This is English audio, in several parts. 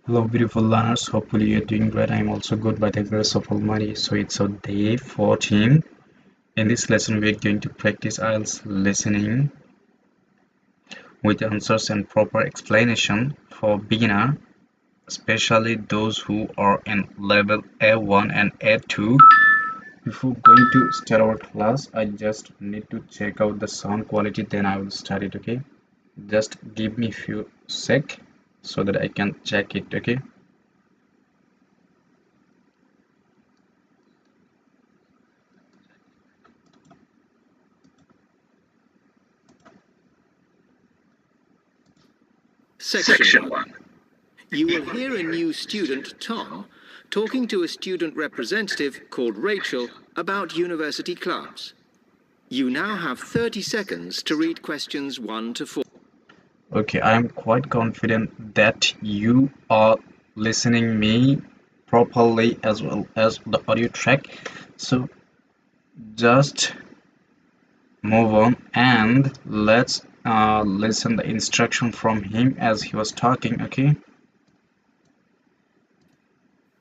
Hello, beautiful learners. Hopefully, you're doing great. I'm also good by the grace of Almighty. So, it's our day 14. In this lesson, we're going to practice IELTS listening with answers and proper explanation for beginner, especially those who are in level A1 and A2. Before going to start our class, I just need to check out the sound quality, then I will start it, okay? Just give me a few sec so that I can check it, okay? Section 1. You will hear a new student, Tom, talking to a student representative called Rachel about university clubs. You now have 30 seconds to read questions 1 to 4. Okay, I am quite confident that you are listening me properly as well as the audio track. So just move on and let's listen the instruction from him as he was talking, okay?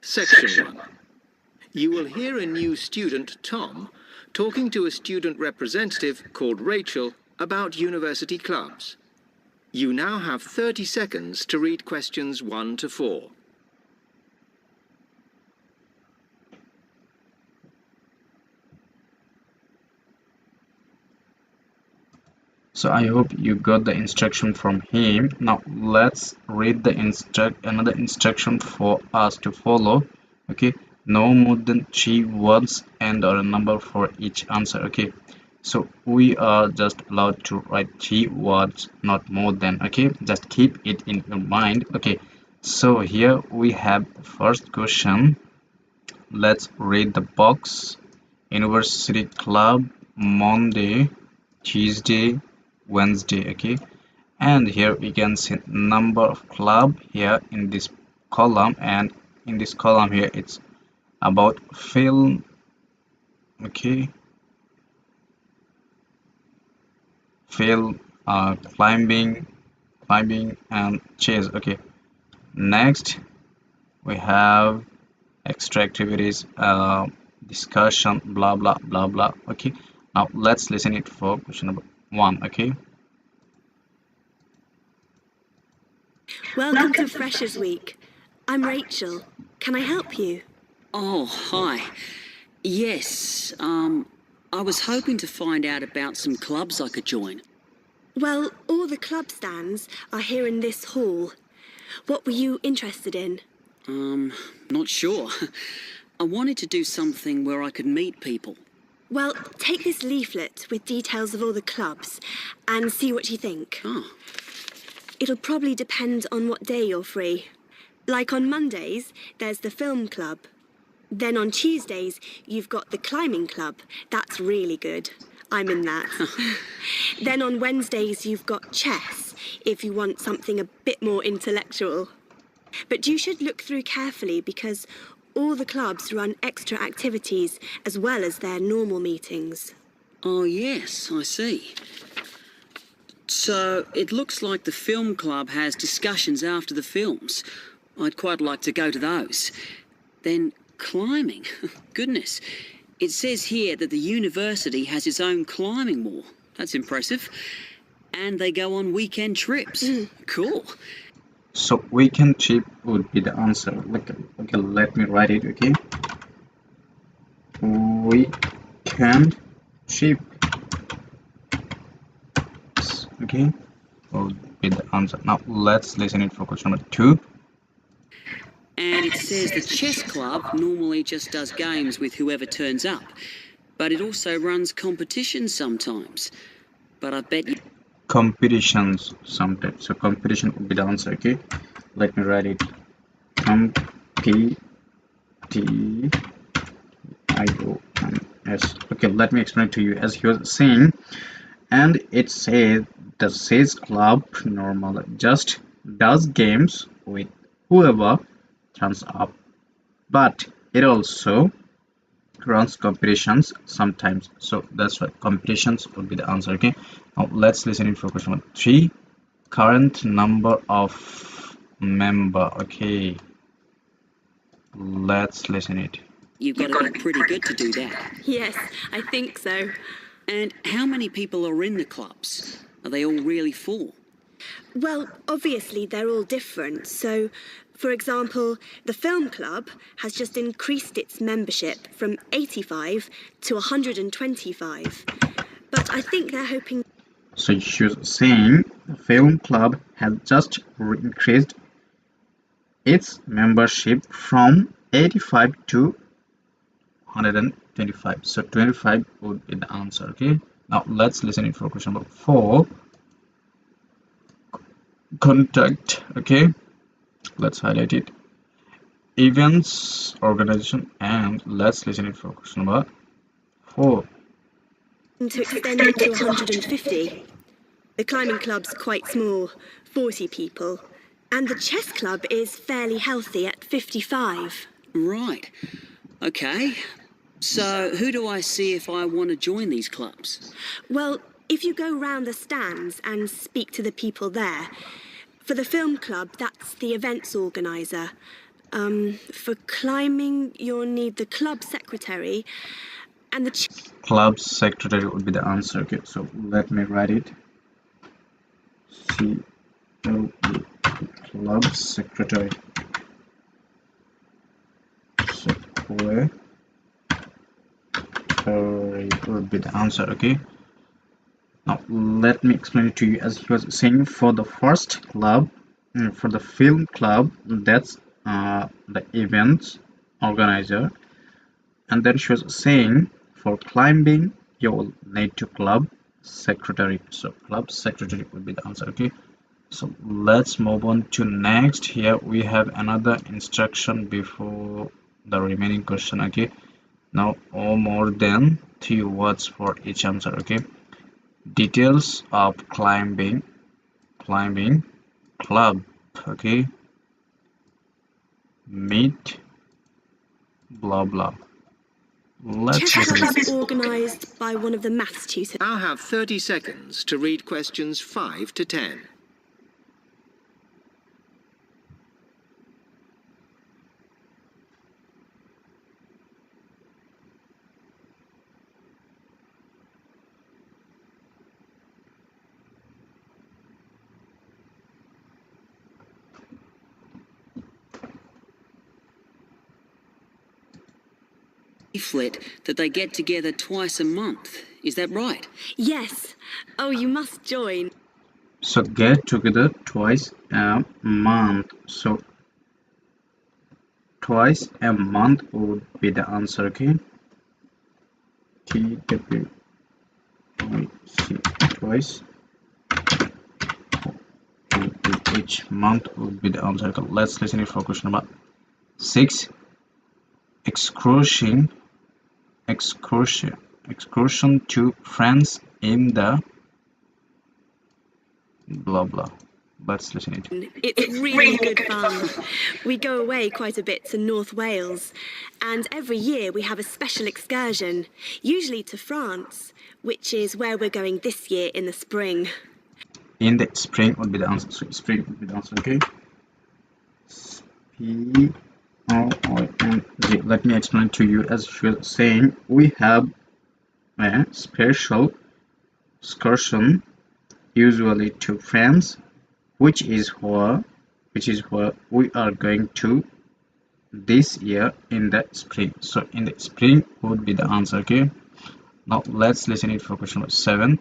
Section 1. You will hear a new student, Tom, talking to a student representative called Rachel about university clubs. You now have 30 seconds to read questions 1 to 4. So I hope you got the instruction from him. Now let's read the another instruction for us to follow. Okay, no more than 3 words and or a number for each answer. Okay, so we are just allowed to write 3 words, not more than. Okay, just keep it in your mind. Okay, so here we have the first question. Let's read the box. University club, Monday, Tuesday, Wednesday. Okay, and here we can see number of club here in this column, and in this column here it's about film. Okay, film, climbing and chase. Okay, next we have extra activities, discussion, blah blah blah blah. Okay, now let's listen it for question number 1. Okay, Welcome to Freshers Week. I'm Rachel. Can I help you? Oh, hi. Yes, I was hoping to find out about some clubs I could join. Well, all the club stands are here in this hall. What were you interested in? Not sure. I wanted to do something where I could meet people. Well, take this leaflet with details of all the clubs and see what you think. Oh, It'll probably depend on what day you're free. Like on Mondays, there's the film club. Then on Tuesdays, you've got the climbing club. That's really good. I'm in that. Then on Wednesdays, you've got chess, if you want something a bit more intellectual. But you should look through carefully because all the clubs run extra activities as well as their normal meetings. oh yes, I see. So it looks like the film club has discussions after the films. I'd quite like to go to those. Then climbing. Goodness. It says here that the university has its own climbing wall. That's impressive. And they go on weekend trips. Cool. so weekend trip would be the answer. Okay, let me write it. Okay, weekend trip. Okay, would be the answer. Now let's listen it for question number 2. And it says the chess club normally just does games with whoever turns up. But it also runs competitions sometimes. But I bet you... Competitions sometimes. So competition would be the answer. Okay, let me write it. Competitions. Okay, let me explain to you as he was saying. And it says the chess club normally just does games with whoever turns up, but it also runs competitions sometimes. So that's why competitions would be the answer. Okay, now let's listen in for question number 3. Current number of member. Okay, let's listen it. You've got to be pretty good to do that. Yes, I think so. And how many people are in the clubs? Are they all really full? Well, obviously they're all different. So, for example, the film club has just increased its membership from 85 to 125. But I think they're hoping. So she was saying the film club has just increased its membership from 85 to 125. So 25 would be the answer. Okay, now let's listen it for question number 4. Contact. Okay, let's highlight it. Events organization, and let's listen it for question number 4. To extend it to 150. The climbing club's quite small, 40 people. And the chess club is fairly healthy at 55. Right. Okay. So who do I see if I want to join these clubs? Well, if you go round the stands and speak to the people there, for the film club, that's the events organiser. For climbing, you'll need the club secretary and the Club secretary would be the answer. Okay, so let me write it. Club secretary. Secretary would be the answer. Okay, now let me explain it to you. As he was saying, for the first club, for the film club, that's the events organizer. And then she was saying for climbing you will need to club secretary. So club secretary would be the answer. Okay, so let's move on to next. Here we have another instruction before the remaining question. Okay, now more than 3 words for each answer. Okay, details of climbing club. Okay, meet blah blah. Let's chess listen. club is organised by one of the maths tutors. Now have 30 seconds to read questions 5 to 10. Leaflet that they get together twice a month. Is that right? Yes. Oh, you must join. So get together twice a month. So twice a month would be the answer. Okay, TW twice each month would be the answer. Okay, let's listen it for question number 6. Excursion to France in the blah blah. Let's listen it. It's really good fun. We go away quite a bit to North Wales, and every year we have a special excursion, usually to France, which is where we're going this year in the spring. In the spring would be the answer. So spring would be the answer. Okay, P O I N G. Let me explain to you. As she was saying, we have a special excursion usually to France, which is where we are going to this year in the spring. So in the spring would be the answer. Okay, now let's listen it for question number 7.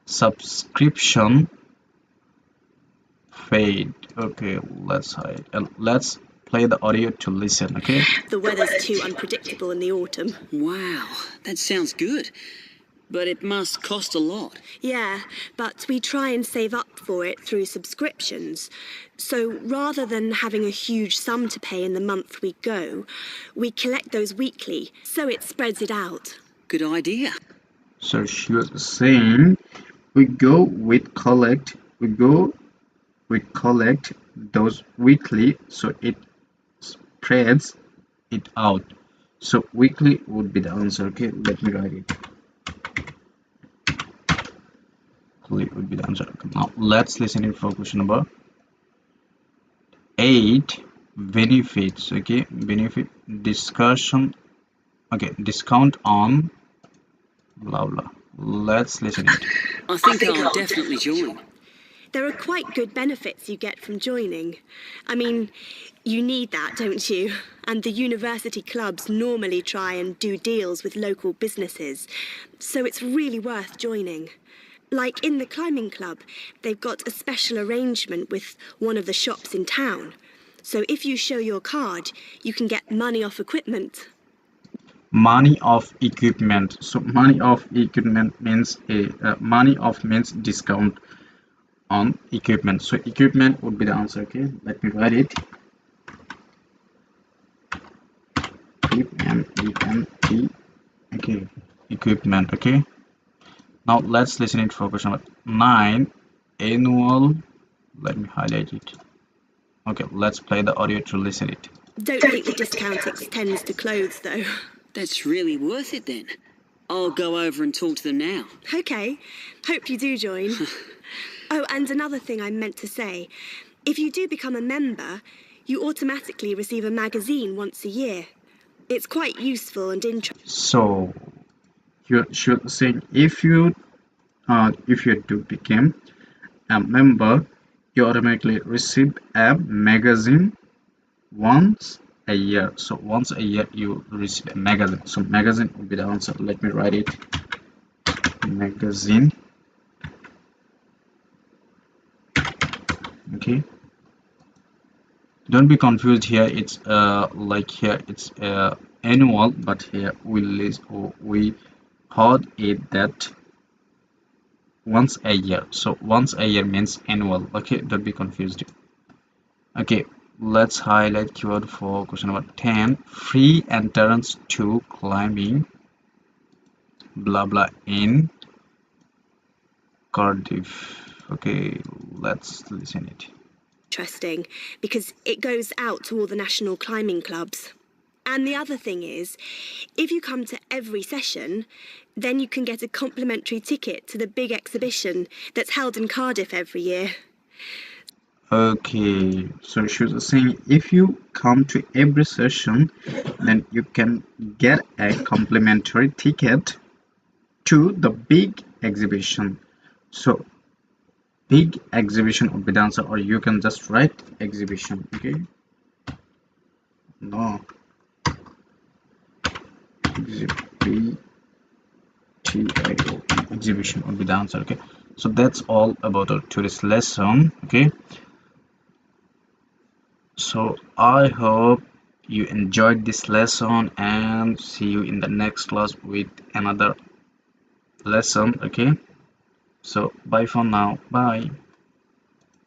Subscription fade. Okay, let's hide and let's play the audio to listen. Okay, The weather's too unpredictable in the autumn. Wow, that sounds good. But it must cost a lot. Yeah, but we try and save up for it through subscriptions. So rather than having a huge sum to pay in the month we go, we collect those weekly, so it spreads it out. Good idea. so she was saying we collect those weekly, so it spreads it out. So weekly would be the answer. Okay, let me write it. Weekly would be the answer. Okay, now let's listen in for question number 8 benefits. Okay, benefit discussion. Okay, discount on blah blah. Let's listen it. I think I'll definitely join. There are quite good benefits you get from joining. I mean, you need that, don't you? And the university clubs normally try and do deals with local businesses, so it's really worth joining. Like in the climbing club, they've got a special arrangement with one of the shops in town. So if you show your card, you can get money off equipment. Money of equipment. So money of equipment means money of means discount on equipment. So equipment would be the answer. Okay, let me write it. E-M-E-N-T. Okay, equipment. Okay, now let's listen it for question number 9. Annual. Let me highlight it. Okay, let's play the audio to listen it. Don't think the discount extends to clothes, though. That's really worth it then. I'll go over and talk to them now. Okay, hope you do join. Oh, and another thing I meant to say. If you do become a member, you automatically receive a magazine once a year. It's quite useful and interesting. So you should say if you do become a member, you automatically receive a magazine once a year. So once a year you receive a magazine. So magazine would be the answer. Let me write it. Magazine. Okay, don't be confused here. It's like here it's annual, but here we heard it that once a year. So once a year means annual. Okay, don't be confused. Okay, let's highlight keyword for question number 10. Free entrance to climbing blah blah in Cardiff. Okay, let's listen it. Interesting because it goes out to all the national climbing clubs. And the other thing is, if you come to every session, then you can get a complimentary ticket to the big exhibition that's held in Cardiff every year. Okay, so she was saying if you come to every session, then you can get a complimentary ticket to the big exhibition. So big exhibition would be the answer, or you can just write exhibition. Okay, no, exhibition would be the answer. Okay, so that's all about our today's lesson. Okay, so I hope you enjoyed this lesson and see you in the next class with another lesson. Okay, so bye for now. Bye.